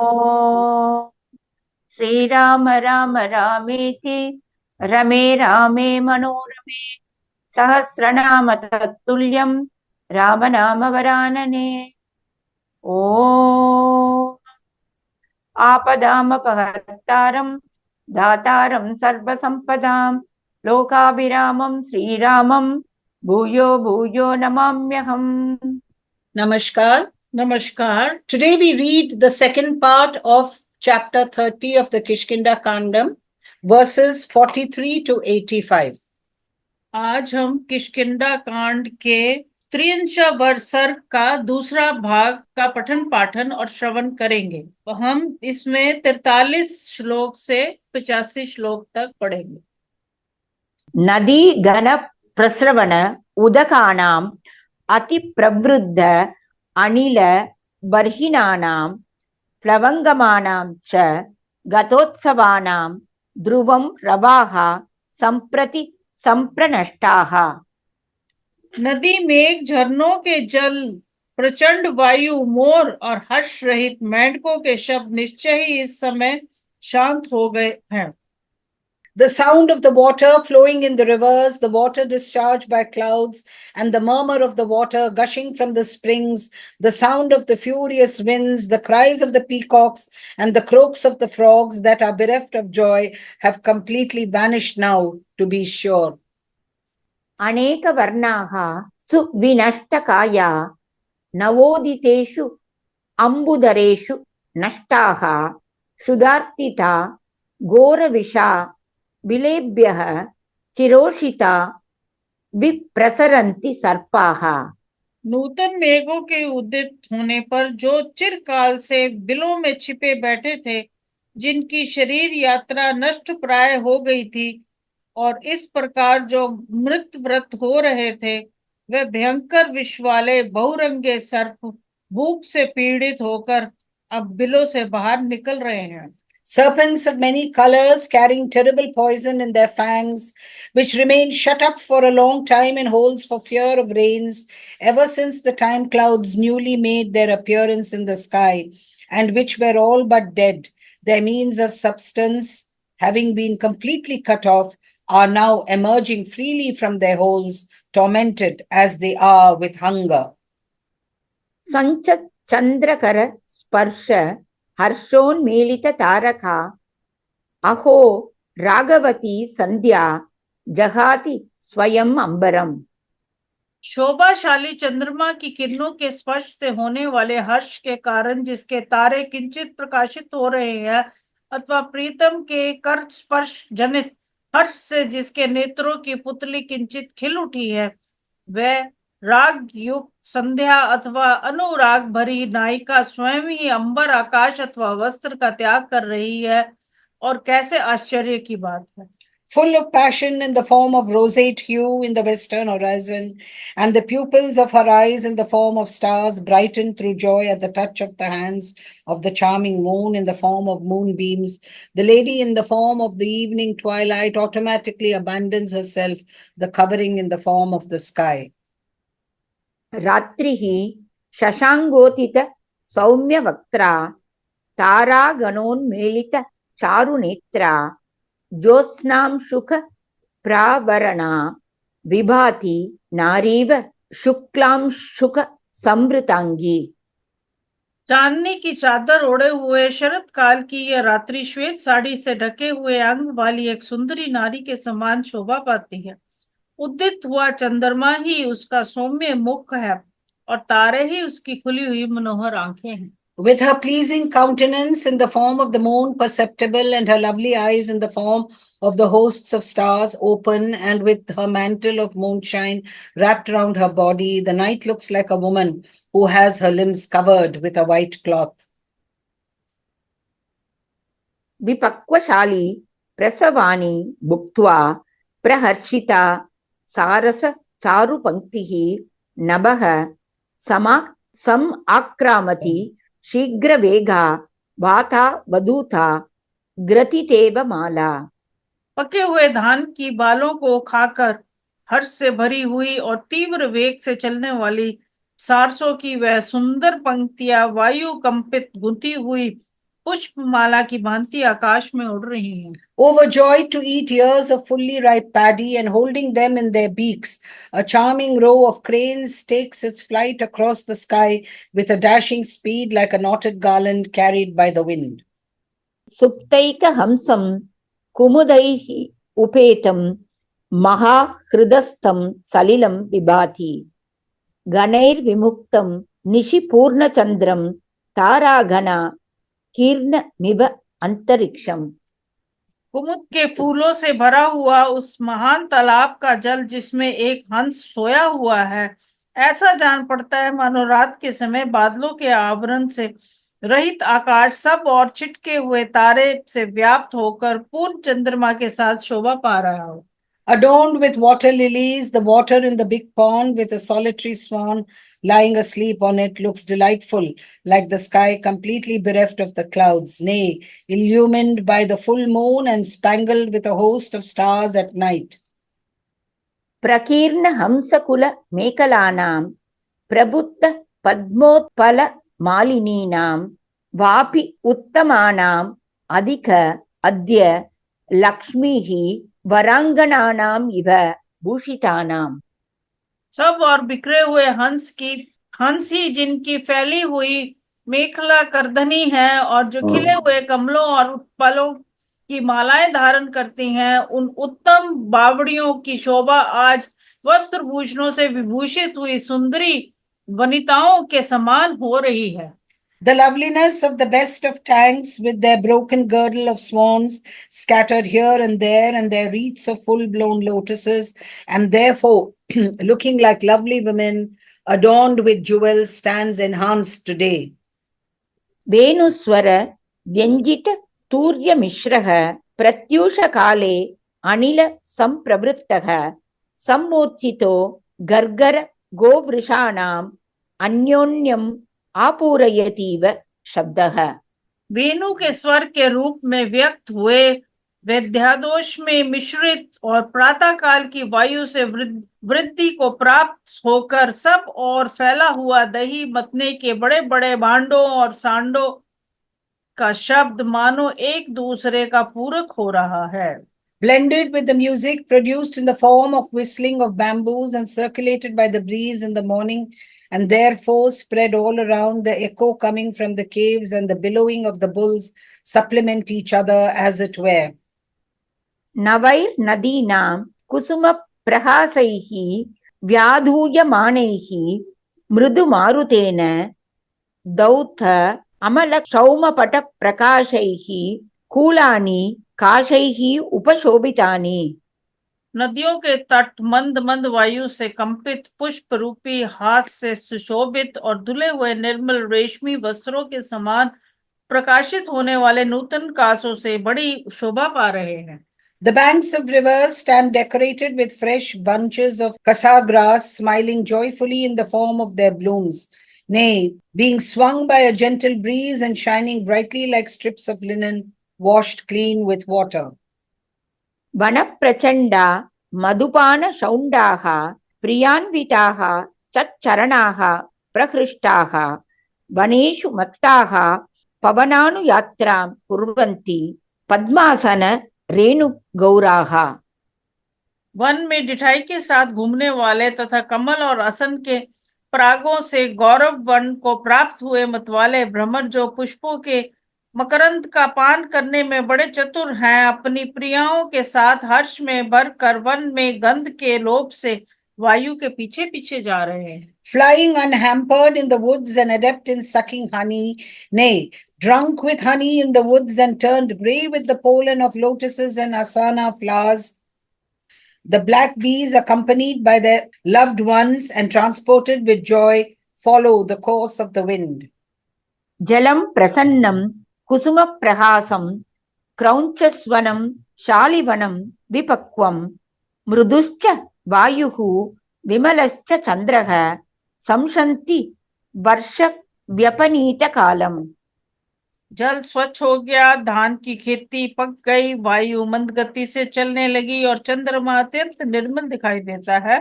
ॐ श्रीराम राम रामेति रमे रामे मनोरमे सहस्रनाम तत्तुल्यं राम नाम वरानने। ॐ आपदामपहर्तारं दातारं सर्वसम्पदां लोकाभिरामं श्रीरामं भूयो भूयो नमाम्यहम्। Namaskar. Namaskar. Today we read the second part of chapter 30 of the KishkindhaKandam, verses 43 to 85. आज हम किष्किंधा कांड के 43 सर्ग का दूसरा भाग का पठन पाठन और श्रवण करेंगे। तो हम इसमें 43 श्लोक से 85 श्लोक तक पढ़ेंगे। नदी घन प्रस्रवण उदकानां अति प्रवृद्ध अनिल बर्हिणानां प्लवंगमानां च गतोत्सवानां ध्रुवं रवाः संप्रति संप्रनष्टाः। नदी मेघ झरनों के जल प्रचंड वायु मोर और हर्ष रहित मेंढकों के शब्द निश्चय ही इस समय शांत हो गए हैं। The sound of the water flowing in the rivers, the water discharged by clouds, and the murmur of the water gushing from the springs, the sound of the furious winds, the cries of the peacocks, and the croaks of the frogs that are bereft of joy have completely vanished now, to be sure. अनेक वर्णाः सुविनष्टकाया नवोदितेषु अम्बुदरेषु नष्टाः क्षुधार्तिता घोरविषा बिलेभ्यः चिरोषिता विप्रसरन्ति सर्पाः। नूतन मेघों के उदित होने पर जो चिरकाल से बिलों में छिपे बैठे थे, जिनकी शरीर यात्रा नष्ट प्राय हो गई थी, और इस प्रकार जो मृत व्रत हो रहे थे, वे भयंकर विष वाले बहुरंगे सर्प भूख से पीड़ित होकर अब बिलों से बाहर निकल रहे हैं। Serpents of many colors carrying terrible poison in their fangs, which remain shut up for a long time in holes for fear of rains, ever since the time clouds newly made their appearance in the sky, and which were all but dead, their means of substance having been completely cut off, are now emerging freely from their holes, tormented as they are with hunger. संच चंद्रकर स्पर्श हर्षोन्मीलित तारका अहो राघवती संध्या जहाति स्वयं अंबरम। शोभाशाली चंद्रमा की किरणों के स्पर्श से होने वाले हर्ष के कारण जिसके तारे किंचित प्रकाशित हो रहे हैं, अथवा प्रीतम के कर स्पर्श जनित हर्ष से जिसके नेत्रों की पुतली किंचित खिल उठी है, वह राग युक्त संध्या अथवा अनुराग भरी नायिका स्वयं ही अंबर आकाश अथवा वस्त्र का त्याग कर रही है, और कैसे आश्चर्य की बात है। Full of passion in the form of roseate hue in the western horizon, and the pupils of her eyes in the form of stars brighten through joy at the touch of the hands of the charming moon in the form of moonbeams, the lady in the form of the evening twilight automatically abandons herself, the covering in the form of the sky. रात्रिः शशांगोतित सौम्य वक्त्रा तारा गणोन्मेलित चारुनेत्रा ज्योत्स्नां शुक प्रावरणा विभाति नारीव शुक्लां शुक समृतांगी। चांदनी की चादर ओढ़े हुए शरत काल की यह रात्रि श्वेत साड़ी से ढके हुए अंग वाली एक सुंदरी नारी के समान शोभा पाती है। उदित हुआ चंद्रमा ही उसका सौम्य मुख है, और तारे ही उसकी खुली हुई मनोहर आंखें हैं। With her pleasing countenance in the form of the moon perceptible, and her lovely eyes in the form of the hosts of stars open, and with her mantle of moonshine wrapped round her body, the night looks like a woman who has her limbs covered with a white cloth. विपक्वशाली प्रसवानी भुक्त्वा प्रहर्षिता सारस चारु पंक्तिः नभः सम आक्रामति शीघ्र वेगा वाता वधूता ग्रतितेव माला। पके हुए धान की बालों को खाकर हर्ष से भरी हुई और तीव्र वेग से चलने वाली सारसों की वह सुंदर पंक्तियां वायु कंपित गुंथी हुई पुष्पमाला की भांति आकाश में उड़ रही हैं। Overjoyed to eat ears of fully ripe paddy and holding them in their beaks, a charming row of cranes takes its flight across the sky with a dashing speed like a knotted garland carried by the wind. सुप्तैक हंसं कुमुदैः उपेतं महाहृदस्थं सलिलं विभाति गणैर्विमुक्तं निशिपूर्णचन्द्रं ताराघना कीर्णमिव अंतरिक्षम। कुमुद के फूलों से भरा हुआ उस महान तालाब का जल जिसमें एक हंस सोया हुआ है, ऐसा जान पड़ता है मानो रात के समय बादलों के आवरण से रहित आकाश सब और छिटके हुए तारे से व्याप्त होकर पूर्ण चंद्रमा के साथ शोभा पा रहा हो। Adorned with water-lillies, the water in the big pond with a solitary swan lying asleep on it looks delightful, like the sky completely bereft of the clouds, nay, illumined by the full moon and spangled with a host of stars at night. प्रकीर्ण हंसकुल मेखलानां प्रबुद्ध पद्मोत्पल मालिनीनां वापि उत्तमानां अधिक अद्य लक्ष्मीः वरांगनानां इव भूषितानां। सब और बिखरे हुए हंस ही जिनकी फैली हुई मेखला करधनी है और जो खिले हुए कमलों और उत्पलों की मालाएं धारण करती हैं, उन उत्तम बावड़ियों की शोभा आज वस्त्र भूषणों से विभूषित हुई सुंदरी वनिताओं के समान हो रही है। The loveliness of the best of tanks with their broken girdle of swans scattered here and their wreaths of full-blown lotuses, and therefore looking like lovely women adorned with jewels stands enhanced today. वेणुस्वर व्यञ्जित तूर्य मिश्रः प्रत्यूष काले अनिल संप्रवृत्तः सम्मूर्छितो गर्गर गोवृषाणाम् अन्योन्यम् आपूरयतीव शब्दः। वेणु के स्वर के रूप में व्यक्त हुए वेद्यादोष में मिश्रित और प्रातः काल की वायु से वृद्धि को प्राप्त होकर सब और फैला हुआ दही मतने के बड़े बड़े भांडों और सांडों का शब्द मानो एक दूसरे का पूरक हो रहा है। Blended with the music produced in the form of whistling of bamboos and circulated by the breeze in the morning, and therefore spread all around, the echo coming from the caves and the billowing of the bulls supplement each other as it were. नवैर नदीनां कुसुम प्रहासैः व्याधूयमानैः मृदु मारुतेन दौथ अमल क्षौमपट प्रकाशैः कूलानि काशैः उपशोभितानि। नदियों के तट मंद मंद वायु से कंपित पुष्प रूपी हाथ से सुशोभित और धुले हुए निर्मल रेशमी वस्त्रों के समान प्रकाशित होने वाले नूतन कासों से बड़ी शोभा पा रहे हैं। The banks of rivers stand decorated with fresh bunches of kasa grass, smiling joyfully in the form of their blooms, nay, being swung by a gentle breeze and shining brightly like strips of linen washed clean with water. वनप्रचण्डा मधुपान शौण्डाः प्रियान्विताः चरणाः प्रहृष्टाः वनेषु मत्ताः पवनानुयात्रां कुर्वन्ति पद्मासन Renu गौराः। One में डिठाई के साथ घूमने वाले तथा कमल और असन के परागों से गौरव वन को प्राप्त हुए मतवाले भ्रमर जो पुष्पों के मकरंद का पान करने में बड़े चतुर हैं, अपनी प्रियाओं के साथ हर्ष में भरकर वन में गंध के लोभ से वायु के पीछे पीछे जा रहे हैं। Flying unhampered in the woods and adept in sucking honey, nay, drunk with honey in the woods and turned grey with the pollen of lotuses and asana flowers, the black bees, accompanied by their loved ones and transported with joy, follow the course of the wind. जलं प्रसन्नं कुसुम प्रहासं क्रौञ्चस्वनं शालिवनं विपक्वं मृदुश्च वायुः विमलश्च चन्द्रः संशन्ति वर्ष व्यपनीत कालम। जल स्वच्छ हो गया, धान की खेती पक गई, वायु मंद गति से चलने लगी और चंद्रमा अत्यंत निर्मल दिखाई देता है।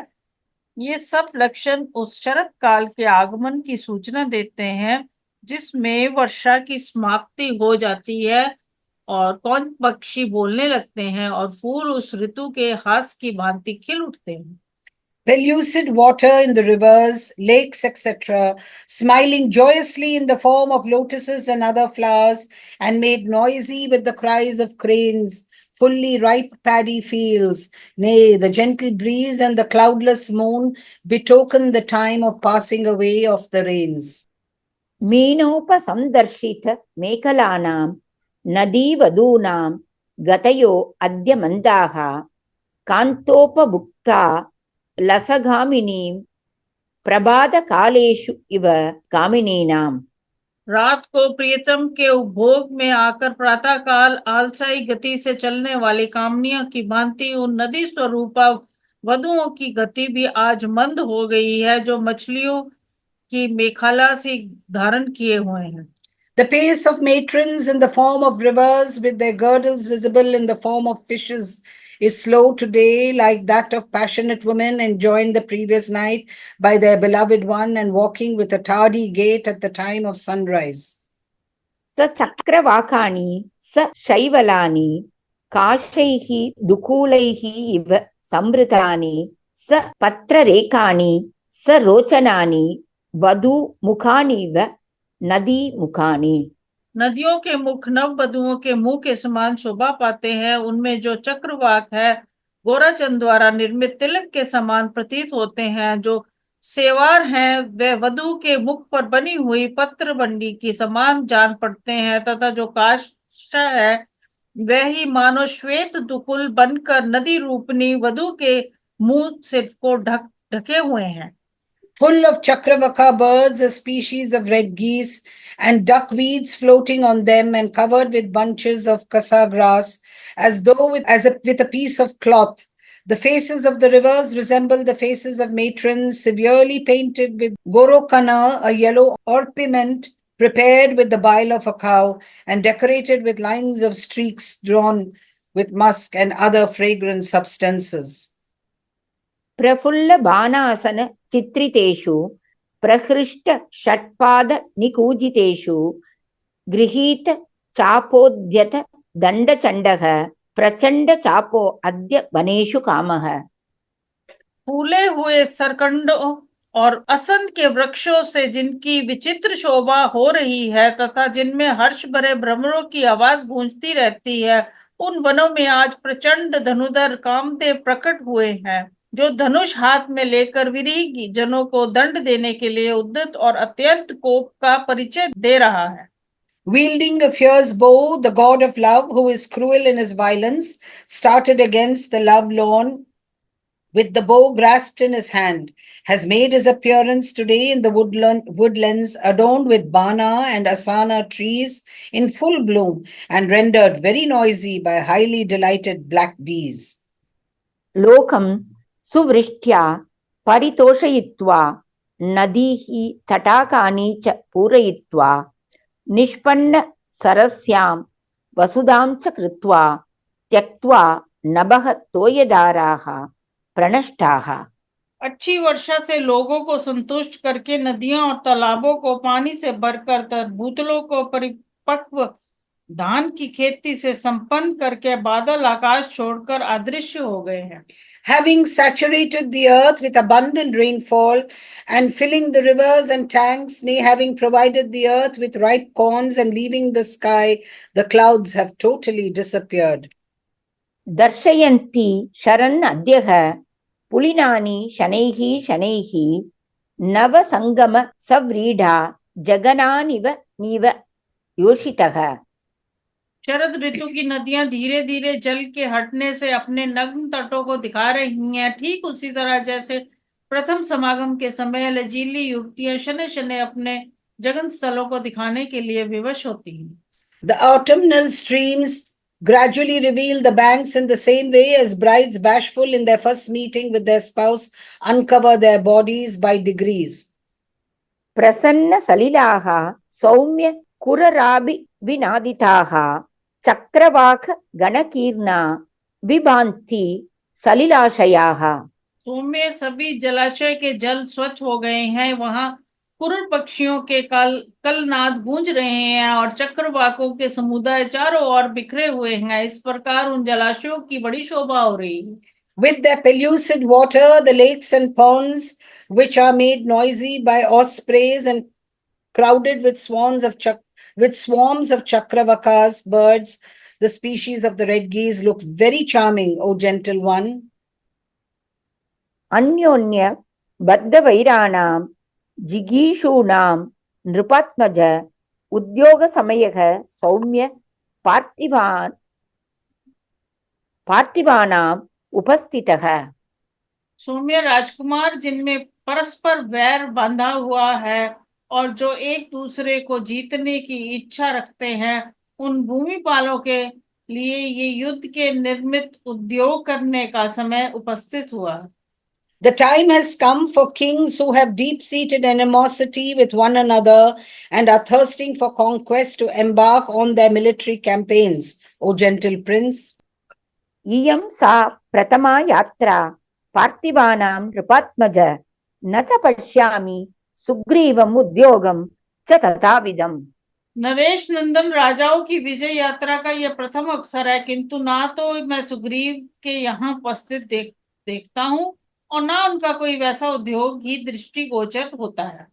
ये सब लक्षण उस शरत काल के आगमन की सूचना देते हैं जिसमें वर्षा की समाप्ति हो जाती है और कौन पक्षी बोलने लगते हैं और फूल उस ऋतु के हास की भांति खिल उठते हैं। Pellucid water in the rivers, lakes, etc., smiling joyously in the form of lotuses and other flowers, and made noisy with the cries of cranes, fully ripe paddy fields. Nay, the gentle breeze and the cloudless moon betoken the time of passing away of the rains. मीनोपसंदर्शित मेखलानां नदीवधूनां गतयो अद्य मन्दाः कान्तोपभुक्ता लसगामिनीं प्रभातकालेषु इव कामिनीनाम्। रात को प्रियतम के उपभोग में आकर प्रातः काल आलसाई गति से चलने वाली कामनियों की भांति उन नदी स्वरूपा वधुओं की गति भी आज मंद हो गई है, जो मछलियों की मेखला सी धारण किए हुए हैं। The pace of matrons in the form of rivers, with their girdles visible in the form of fishes, is slow today, like that of passionate women enjoined the previous night by their beloved one and walking with a tardy gait at the time of sunrise. स चक्रवाकानि स शैवलानि काशैः दुकूलैः इव संवृतानि स पत्ररेखानि स रोचनानि वधूमुखानिव नदी मुखानि। नदियों के मुख नव वधुओं के मुंह के समान शोभा पाते हैं। उनमें जो चक्रवाक है गोराचंद द्वारा निर्मित तिलक के समान प्रतीत होते हैं। जो सेवार हैं वे वधु के मुख पर बनी हुई पत्र बंडी की समान जान पड़ते हैं, तथा जो काशा है वह ही मानो श्वेत दुकुल बनकर नदी रूपनी वधु के मुंह से को ढके हुए हैं। Full of chakravaka birds, a species of red geese, and duckweeds floating on them, and covered with bunches of kasa grass, as though with a piece of cloth. The faces of the rivers resemble the faces of matrons, severely painted with gorokana, a yellow orpiment prepared with the bile of a cow, and decorated with lines of streaks drawn with musk and other fragrant substances. Praful बाणासन चित्रितेषु प्रहृष्ट षट्पाद निकूजितेषु गृहीत चापोद्यत दंडचंडः प्रचंड Chapo अद्य वनेषु कामः। फूले हुए सरकंडों और असन के वृक्षों से जिनकी विचित्र शोभा हो रही है तथा जिनमें हर्ष भरे भ्रमरों की आवाज गूंजती रहती है, उन वनों में आज प्रचंड धनुधर कामदेव प्रकट हुए हैं, जो धनुष हाथ में लेकर विरही जनों को दंड देने के लिए उद्यत और अत्यंत कोप का परिचय दे रहा है। Wielding a fierce bow, the god of love, who is cruel in his violence, started against the love-lorn with the bow grasped in his hand, has made his appearance today in the woodlands adorned with bana and asana trees in full bloom and rendered very noisy by highly delighted black bees. लोकं सुवृष्ट्या परितोषयित्वा नदीः तटाकानि च पूरयित्वा निष्पन्न सरस्यां वसुधां च कृत्वा त्यक्त्वा नभः तोयधाराः प्रणष्टाः। अच्छी वर्षा से लोगों को संतुष्ट करके नदियों और तालाबों को पानी से भरकर भूतलों को परिपक्व धान की खेती से संपन्न करके बादल आकाश छोड़कर अदृश्य हो गए हैं। Having saturated the earth with abundant rainfall and filling the rivers and tanks, nay, having provided the earth with ripe corns and leaving the sky, the clouds have totally disappeared. दर्शयन्ति शरन् अद्यः पुलिनानि शनैः शनैः नवसंगम सव्रीढा जगनानिव नीव योषितः। शरद ऋतु की नदियां धीरे धीरे जल के हटने से अपने नग्न तटों को दिखा रही हैं, ठीक उसी तरह जैसे प्रथम समागम के समय लजीली युवतियां शने शने अपने जगन स्थलों को दिखाने के लिए विवश होती हैं। The autumnal streams gradually reveal the banks in the same way as brides bashful in their first meeting with their spouse uncover their bodies by degrees. प्रसन्न सलिलाः सौम्य कुरराभि विनादिताः चक्रवाक गणकीर्णा विभान्ति सलिलाशयाः। सौम्य सभी जलाशय के जल स्वच्छ हो गए हैं, वहां कुरुर पक्षियों के कलनाद गूंज रहे हैं और चक्रवाकों के समुदाय चारों ओर बिखरे हुए हैं। इस प्रकार उन जलाशयों की बड़ी शोभा हो रही है। With their pellucid water, the lakes and ponds, which are made noisy by ospreys and crowded with swarms of chakravakas, birds, the species of the red geese, look very charming, O gentle one. अन्योन्य बद्धवैराणां जिगीषूणां नृपात्मज उद्योगसमयः सौम्य पार्थिवानाम् उपस्थितः। सौम्य राजकुमार जिनमें परस्पर वैर बांधा हुआ है और जो एक दूसरे को जीतने की इच्छा रखते हैं, उन भूमिपालों के लिए ये युद्ध के निर्मित उद्योग करने का समय उपस्थित हुआ। The time has come for kings who have deep-seated animosity with one another and are thirsting for conquest to embark on their military campaigns, O gentle prince. इयं सा प्रथमा यात्रा पार्थिवानां नृपात्मज न च पश्यामि सुग्रीवम् उद्योगं च तथाविधम्। नरेश नंदन, राजाओं की विजय यात्रा का यह प्रथम अवसर है, किंतु ना तो मैं सुग्रीव के यहाँ उपस्थित देखता हूँ और ना उनका कोई वैसा उद्योग ही दृष्टिगोचर होता है।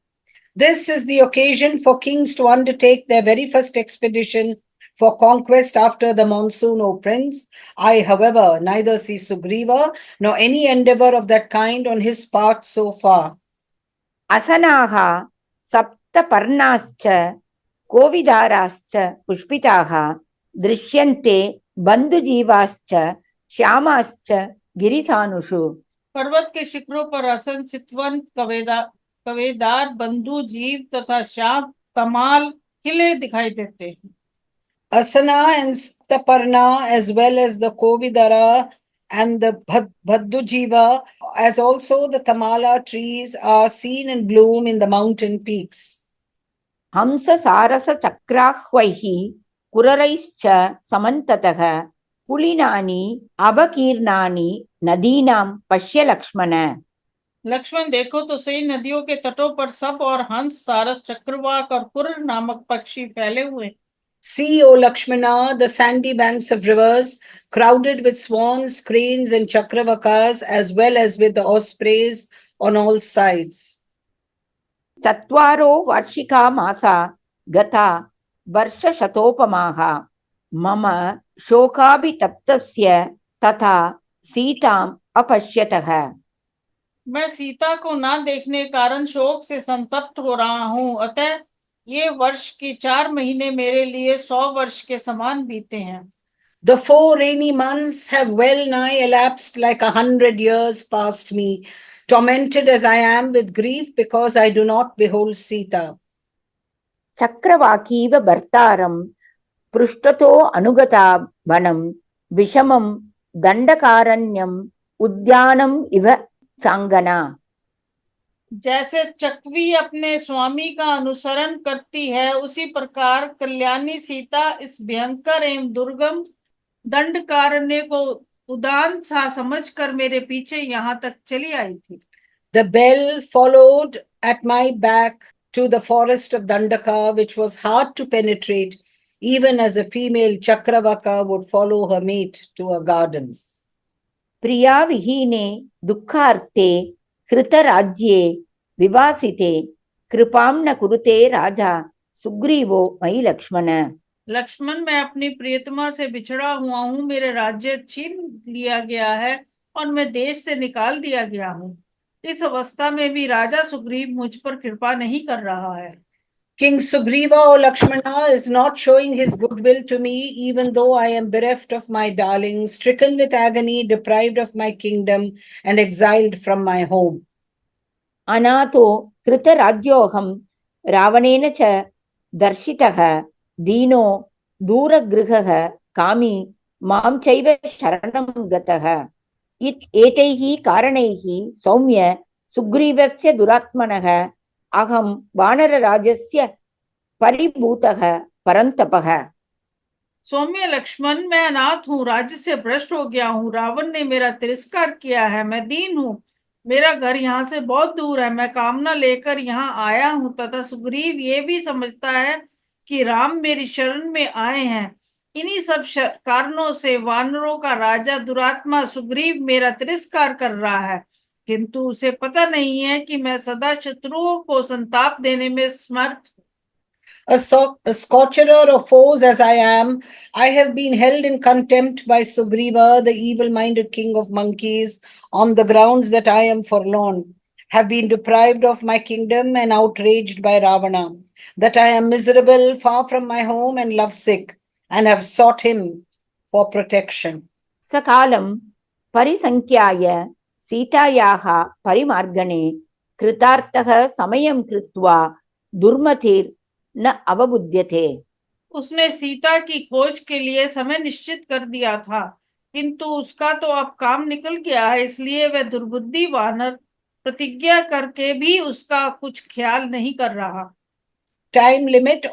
This is the occasion for kings to undertake their very first expedition for conquest after the monsoon, O prince. I, however, neither see Sugriva nor any endeavor of that kind on his part so far. असनाः सप्तपर्णाश्च कोविदाराश्च पुष्पिताः दृश्यन्ते बन्धुजीवाश्च श्यामाश्च गिरिसानुषु। पर्वत के शिखरों पर असन चितवन कवेदार बंधु जीव तथा श्याम तमाल खिले दिखाई देते हैं। Asana and Staparna, as well as the Kovidara and the Bhaddujiva, as also the Tamala trees, are seen in bloom in the mountain peaks. हंस सारस चक्राह्वैः कुररैश्च समन्ततः पुलिनानि अवकीर्णानि नदीनां पश्य लक्ष्मण। लक्ष्मण, देखो तो सही, नदियों के तटों पर सब और हंस, सारस, चक्रवाक और कुर्र नामक पक्षी फैले हुए। See, O Lakshmana, the sandy banks of rivers, crowded with swans, cranes, and chakravakas, as well as with the ospreys on all sides. चत्वारो वार्षिका मासा गता वर्षशतोपमाः मम शोकाभितप्तस्य तथा सीताम् अपश्यतः। मैं सीता को ना देखने कारण शोक से संतप्त हो रहा हूँ, अतः ये वर्ष के 4 महीने मेरे लिए 100 वर्ष के समान बीते हैं। The 4 rainy months have well nigh elapsed like 100 years past me, tormented as I am with grief because I do not behold Sita. चक्रवाकीव भर्तारं पृष्ठतो अनुगता वनं विषमं दंडकारण्यम उद्यानम इव चांगना। जैसे चकवी अपने स्वामी का अनुसरण करती है, उसी प्रकार कल्याणी सीता इस भयंकर एवं दुर्गम दंडकारण्य को उदान सा समझकर मेरे पीछे यहाँ तक चली आई थी। The bell followed at my back to the forest of Dandaka, which was hard to penetrate, even as a female Chakravaka would follow her mate to a garden. प्रिया विहीने दुःखार्ते कृतराज्ये विवासिते कृपां न कुरुते राजा सुग्रीवो मयि लक्ष्मण। लक्ष्मण, मैं अपनी प्रियतमा से बिछड़ा हुआ हूँ, मेरे राज्य छीन लिया गया है और मैं देश से निकाल दिया गया हूँ। इस अवस्था में भी राजा सुग्रीव मुझ पर कृपा नहीं कर रहा है। King Sugriva, O Lakshmana, is not showing his goodwill to me, even though I am bereft of my darling, stricken with agony, deprived of my kingdom, and exiled from my home. अनाथो कृतराज्योऽहं रावणेन च दर्शितः दीनो दूरगृहः कामी मां चैव शरणं गतः। एतैः कारणैः सौम्य सुग्रीवस्य दुरात्मनः अहं वानरराजस्य परिभूतः परन्तपः। सौम्य लक्ष्मण, मैं अनाथ हूँ, राज्य से भ्रष्ट हो गया हूँ, रावण ने मेरा तिरस्कार किया है, मैं दीन हूँ, मेरा घर यहाँ से बहुत दूर है, मैं कामना लेकर यहाँ आया हूँ, तथा सुग्रीव ये भी समझता है कि राम मेरी शरण में आए हैं। इन्हीं सब कारणों से वानरों का राजा दुरात्मा सुग्रीव मेरा तिरस्कार कर रहा है, किंतु उसे पता नहीं है कि मैं सदा शत्रुओं को संताप देने में समर्थ हूँ। A scorcher of foes as I am, I have been held in contempt by Sugriva, the evil-minded king of monkeys, on the grounds that I am forlorn, have been deprived of my kingdom and outraged by Ravana, that I am miserable, far from my home and lovesick, and have sought him for protection. सकालं परिसङ्ख्याय सीतायाः परिमार्गणे कृतार्थः समयं कृत्वा दुर्मतिर् न अवबुध्यते। उसने सीता की खोज के लिए समय निश्चित कर दिया था, किंतु उसका तो अब काम निकल गया है, इसलिए वह दुर्बुद्धि वानर प्रतिज्ञा करके भी उसका कुछ ख्याल नहीं कर रहा। Time limit,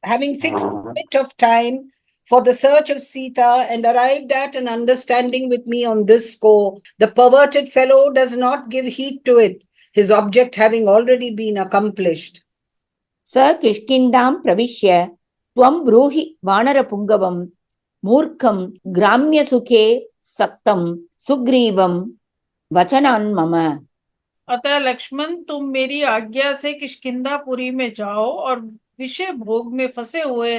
having fixed limit of time for the search of Sita and arrived at an understanding with me on this score, the perverted fellow does not give heed to it, his object having already been accomplished. स किष्किन्धां प्रविश्य त्वं ब्रूहि वानरपुङ्गवं मूर्खं ग्राम्यसुखे सक्तं सुग्रीवं वचनान् मम। अतः लक्ष्मण, तुम मेरी आज्ञा से किष्किंधापुरी में जाओ और विषय भोग में फंसे हुए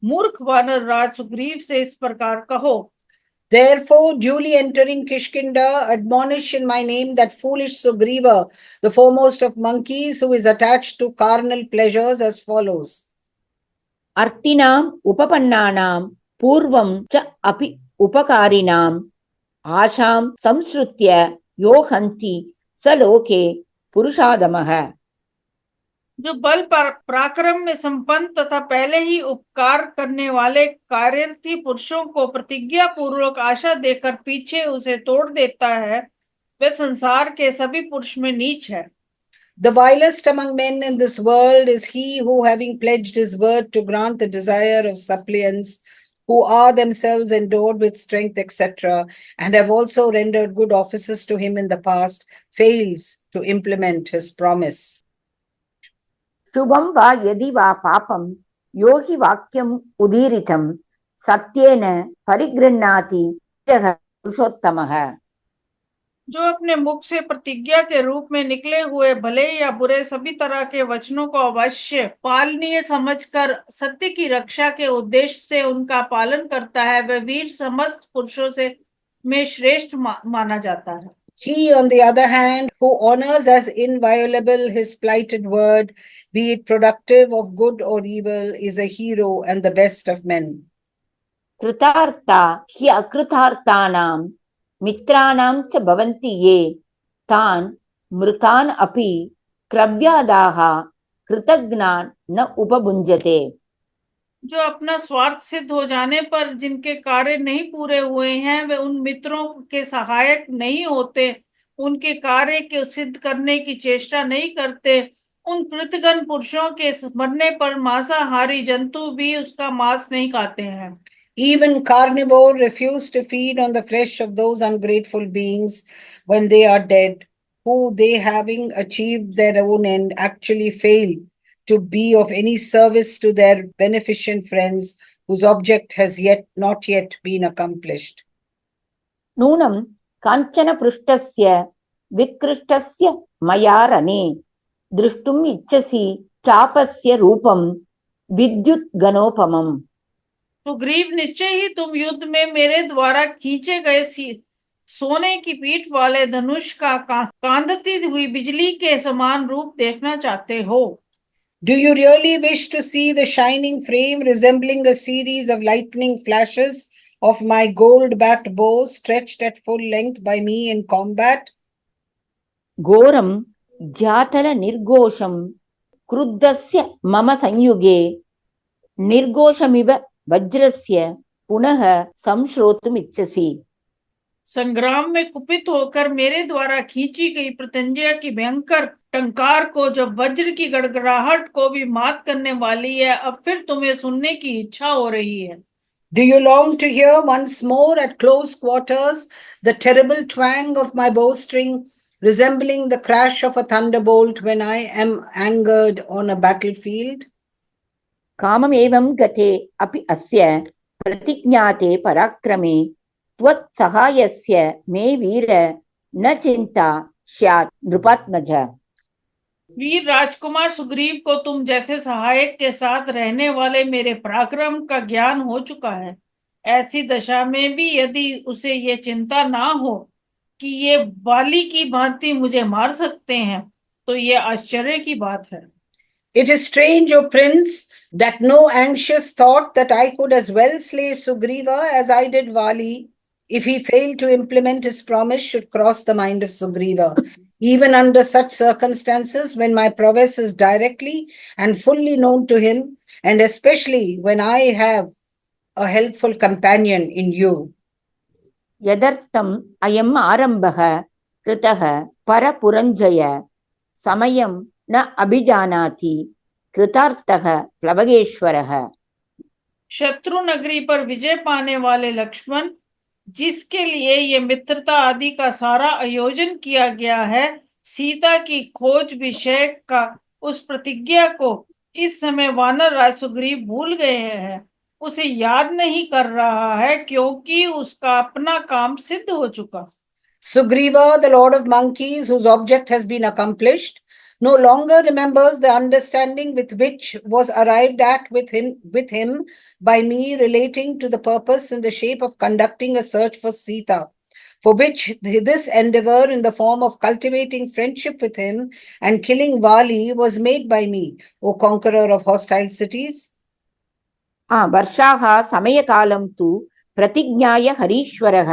मूर्ख वानर राज सुग्रीव से इस प्रकार कहो। Therefore, duly entering Kishkinda, admonish in my name that foolish Sugriva, the foremost of monkeys, who is attached to carnal pleasures, as follows. अर्तिनाम् उपपन्नानां पूर्वं च अपि उपकारिणाम् आशां संसृत्य यो हन्ति स लोके पुरुषादमः। जो बल पराक्रम में संपन्न तथा पहले ही उपकार करने वाले कार्यर्थी पुरुषों को प्रतिज्ञा पूर्वक आशा देकर पीछे उसे तोड़ देता है, वह संसार के सभी पुरुष में नीच है। The vilest among men in this world is he who, having pledged his word to grant the desire of suppliants, who are themselves endowed with strength, etc., and have also rendered good offices to him in the past, fails to implement his promise. शुभं वा यदि वा पापं यो हि वाक्यम् उदीरितं सत्येन परिगृह्णाति पुरुषोत्तमः। जो अपने मुख से प्रतिज्ञा के रूप में निकले हुए भले या बुरे सभी तरह के वचनों को अवश्य पालनीय समझकर सत्य की रक्षा के उद्देश्य से उनका पालन करता है, वह वीर समस्त पुरुषों से में श्रेष्ठ माना जाता है। He, on the other hand, who honors as inviolable his plighted word, be it productive of good or evil, is a hero and the best of men. कृतार्था हि अकृतार्थानां मित्राणां च भवन्ति ये तान् मृतान् अपि क्रव्यादाः कृतघ्नान् न उपभुञ्जते। जो अपना स्वार्थ सिद्ध हो जाने पर जिनके कार्य नहीं पूरे हुए हैं, वे उन मित्रों के सहायक नहीं होते, उनके कार्य को सिद्ध करने की चेष्टा नहीं करते। उन कृतघ्न पुरुषों के मरने पर मांसाहारी जंतु भी उसका मांस नहीं खाते हैं। Even carnivore refuse to feed on the flesh of those ungrateful beings when they are dead, who, they having achieved their own end, actually fail to be of any service to their beneficent friends whose object has not yet been accomplished. नूनं काञ्चन पृष्ठस्य विकृष्टस्य मया रणे द्रष्टुम् इच्छसि चापस्य रूपं विद्युत् गणोपमम्। सुग्रीव, निश्चय ही तुम युद्ध में मेरे द्वारा खींचे गए सोने की पीठ वाले धनुष का कांदती हुई बिजली के समान रूप देखना चाहते हो? Do you really wish to see the shining frame resembling a series of lightning flashes of my gold-backed bow stretched at full length by me in combat? घोरं जातल निर्घोषं क्रुद्धस्य मम संयुगे निर्घोषमिव वज्रस्य पुनः संश्रोतुम् इच्छसि। संग्राम में कुपित होकर मेरे द्वारा खींची गई प्रत्यंजया की भयंकर टंकार को, जब वज्र की गड़गड़ाहट को भी मात करने वाली है, अब फिर तुम्हें सुनने की इच्छा हो रही है। Do you long to hear once more at close quarters the terrible twang of my bowstring resembling the crash of a thunderbolt when I am angered on a battlefield? काममेवं गते अपि अस्य प्रतिज्ञाते पराक्रमे त्वत्सहायस्य मे वीर न चिंता स्यात् नृपात्मज। वीर राजकुमार सुग्रीव को तुम जैसे सहायक के साथ रहने वाले मेरे पराक्रम का ज्ञान हो चुका है। ऐसी दशा में भी यदि उसे ये चिंता ना हो कि ये वाली की भांति मुझे मार सकते हैं, तो ये आश्चर्य की बात है। It is strange, O Prince, that no anxious thought that I could as well slay Sugriva as I did Vali, if he failed to implement his promise, should cross the mind of Sugriva. Even under such circumstances, when my prowess is directly and fully known to him, and especially when I have a helpful companion in you. यदर्थम् अयम् आरम्भः कृतः परपुरञ्जय समयं न अभिजानाति कृतार्थः प्लवगेश्वरः। शत्रु नगरी पर विजय पाने वाले लक्ष्मण, जिसके लिए ये मित्रता आदि का सारा आयोजन किया गया है, सीता की खोज विषय का उस प्रतिज्ञा को इस समय वानर राज सुग्रीव भूल गए हैं, उसे याद नहीं कर रहा है, क्योंकि उसका अपना काम सिद्ध हो चुका। Sugriva, the lord of monkeys, whose object has been accomplished, no longer remembers the understanding with which was arrived at with him by me relating to the purpose in the shape of conducting a search for Sita, for which this endeavor in the form of cultivating friendship with him and killing Vali was made by me, O conqueror of hostile cities. वर्षाः समयकालं तु प्रतिज्ञाय हरीश्वरः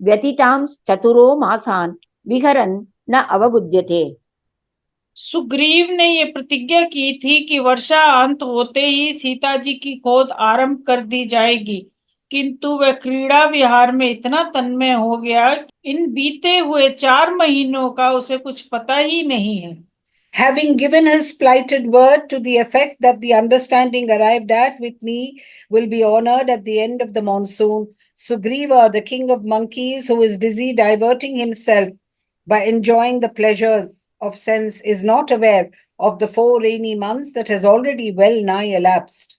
व्यतीतां चतुरो मासान् विहरन् न अवबुध्यते। सुग्रीव ने ये प्रतिज्ञा की थी कि वर्षा अंत होते ही सीता जी की खोज आरंभ कर दी जाएगी, किंतु वह क्रीड़ा विहार में इतना तन्मय हो गया, इन बीते हुए 4 महीनों का उसे कुछ पता ही नहीं है। Having given his plighted word to the effect that the understanding arrived at with me will be honored at the end of the monsoon, Sugriva, the king of monkeys, who is busy diverting himself by enjoying the pleasures of sense, is not aware of the 4 rainy months that has already well nigh elapsed.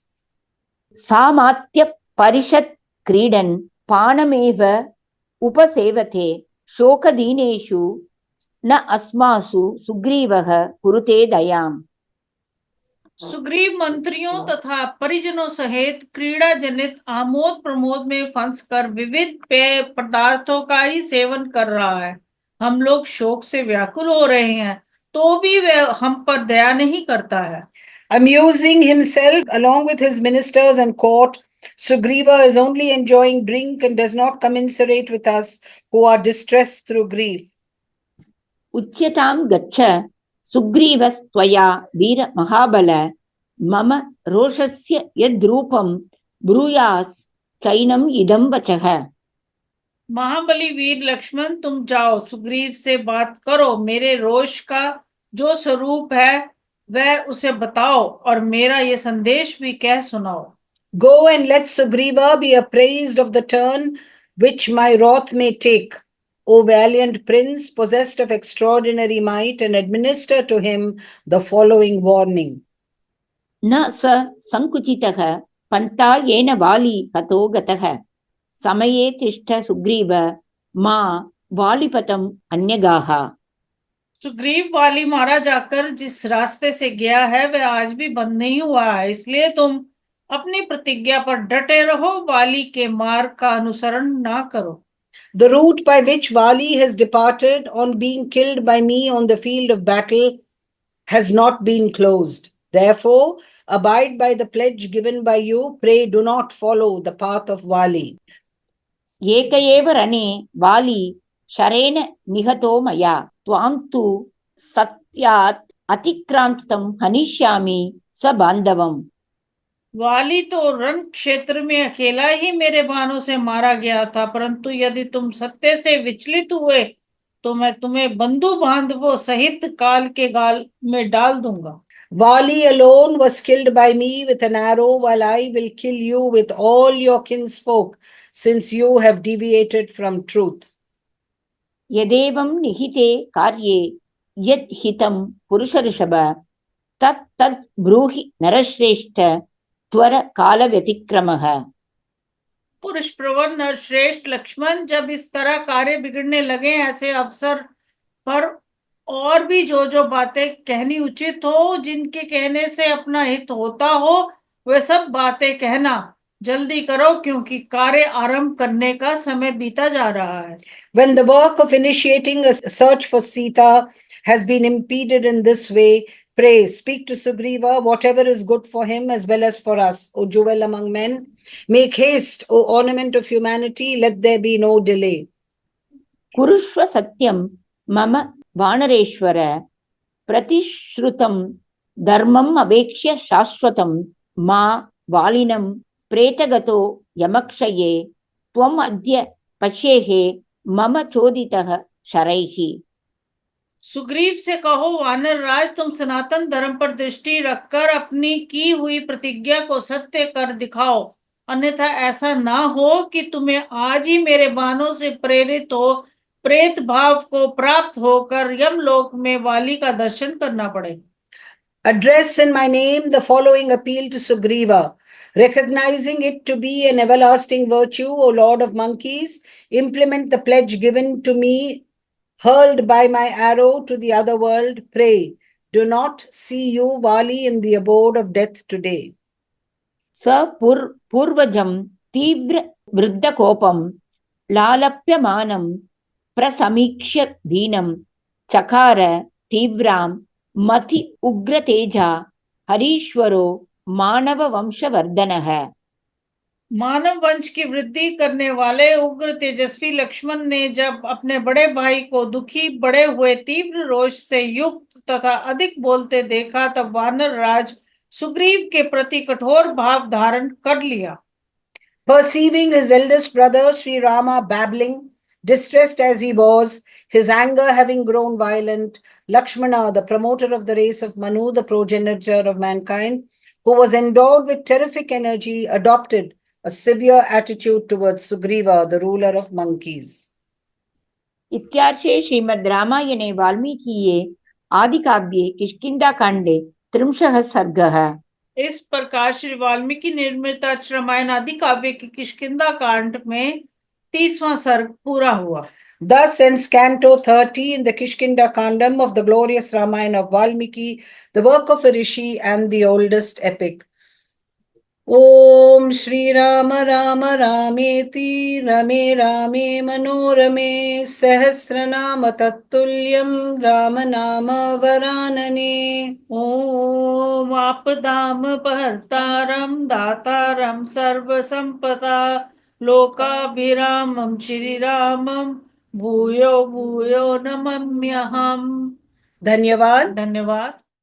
सामात्य Parishat क्रीडन् पानमेव उपसेवते शोकदीनेषु न अस्मासु सुग्रीवः कुरुते दयाम्। सुग्रीव मंत्रियों तथा परिजनों सहित क्रीड़ा जनित आमोद प्रमोद में फंसकर विविध पेय पदार्थों का ही सेवन कर रहा है। हम लोग शोक से व्याकुल हो रहे हैं, तो भी वह हम पर दया नहीं करता है। Amusing himself along with his ministers and court, Sugriva is only enjoying drink and does not commiserate with us who are distressed through grief. उच्यतां गच्छ सुग्रीवस्त्वया वीर महाबल मम रोषस्य यद्रूपं ब्रूयाश्चैनम् इदं वचः। महाबली वीर लक्ष्मण, तुम जाओ सुग्रीव से बात करो, मेरे रोष का जो स्वरूप है वह उसे बताओ और मेरा ये संदेश भी कह सुनाओ। Go and let Sugriva be appraised of the turn which my wrath may take, O valiant prince, possessed of extraordinary might, and administer to him the following warning. न स संकुचितः पन्था येन वाली हतो गतः समये तिष्ठ सुग्रीव मा वालिपतम् अन्यगाः। सुग्रीव, वाली मारा जाकर जिस रास्ते से गया है वह आज भी बंद नहीं हुआ है, इसलिए तुम अपनी प्रतिज्ञा पर डटे रहो, वाली के मार्ग का अनुसरण ना करो। The route by which Vali has departed on being killed by me on the field of battle has not been closed. Therefore, abide by the pledge given by you. Pray do not follow the path of Vali. एक एव रणे वाली शरेण निहतो मया त्वां तु सत्यात् अतिक्रान्तं हनिष्यामि स बान्धवम्। वाली तो रण क्षेत्र में अकेला ही मेरे बाणों से मारा गया था, परंतु यदि तुम सत्य से विचलित हुए तो मैं तुम्हें बंधु बांधवों सहित काल के गाल में डाल दूंगा। Vali alone was killed by me with an arrow, while I will kill you with all your kinsfolk, since you have deviated from truth. यदेवं निहिते कार्ये यत् हितं पुरुषऋषभ तत् तत् ब्रूहि नरश्रेष्ठ त्वर कालव्यतिक्रमः। पुरुष प्रवर नर श्रेष्ठ लक्ष्मण, जब इस तरह कार्य बिगड़ने लगे, ऐसे अवसर पर और भी जो बातें कहनी उचित हो, जिनके कहने से अपना हित होता हो, वे सब बातें कहना। जल्दी करो, क्योंकि कार्य आरंभ करने का समय बीता जा रहा है। When the work of initiating a search for Sita has been impeded in this way, pray, speak to Sugriva, whatever is good for him as well as for us, O jewel among men. Make haste, O ornament of humanity, let there be no delay. कुरुष्व सत्यं मम वानरेश्वर प्रतिश्रुतं धर्मम् अवेक्ष्य शाश्वतं मा वालिनं प्रेतगतो यमक्षये त्वम् अद्य पश्येहे मम चोदितः शरैः। सुग्रीव से कहो, वानर राज, तुम सनातन धर्म पर दृष्टि रखकर अपनी की हुई प्रतिज्ञा को सत्य कर दिखाओ, अन्यथा ऐसा ना हो कि तुम्हें आज ही मेरे बाणों से प्रेरित हो प्रेत भाव को प्राप्त होकर यमलोक में वाली का दर्शन करना पड़े। Address in my name the following appeal to Sugriva, recognizing it to be an everlasting virtue, O Lord of monkeys, implement the pledge given to me, hurled by my arrow to the other world. Pray, do not see you, Vali, in the abode of death today. स पूर्वजं तीव्र वृद्धकोपं लालप्यमानं प्रसमीक्ष्य दीनं चकार तीव्रां मति उग्रतेजा हरीश्वरो मानव वंशवर्धनः। मानव वंश की वृद्धि करने वाले उग्र तेजस्वी लक्ष्मण ने जब अपने बड़े भाई को दुखी बड़े हुए तीव्र रोष से युक्त तथा अधिक बोलते देखा, तब वानर राज सुग्रीव के प्रति कठोर भाव धारण कर लिया। Perceiving his eldest brother Sri Rama babbling, distressed as he was, his anger having grown violent, Lakshmana, the promoter of the race of Manu, the progenitor of mankind, who was endowed with terrific energy, adopted a severe attitude towards Sugriva, the ruler of monkeys. इत्यार्षे श्रीमद् रामायणे वाल्मीकिये आदिकाव्ये किष्किन्धाकाण्डे 30 सर्गः। इस प्रकार श्री वाल्मीकि निर्मित रामायण आदि काव्य की किष्किंधा कांड में 30वां सर्ग पूरा हुआ। Thus ends Canto 30 in the KishkindhaKandam of the glorious Ramayana of Valmiki, the work of a rishi and the oldest epic. Om Sri Rama Rama Rameti Rame Rame Manorame Sahasranama Tattulyam Rama Nama Varanane. ओम आपदाम पहर्तारम दातारम सर्व संपदा लोकाभिरामम श्री रामम भूयो भूयो नमम्यहम्। धन्यवाद। धन्यवाद।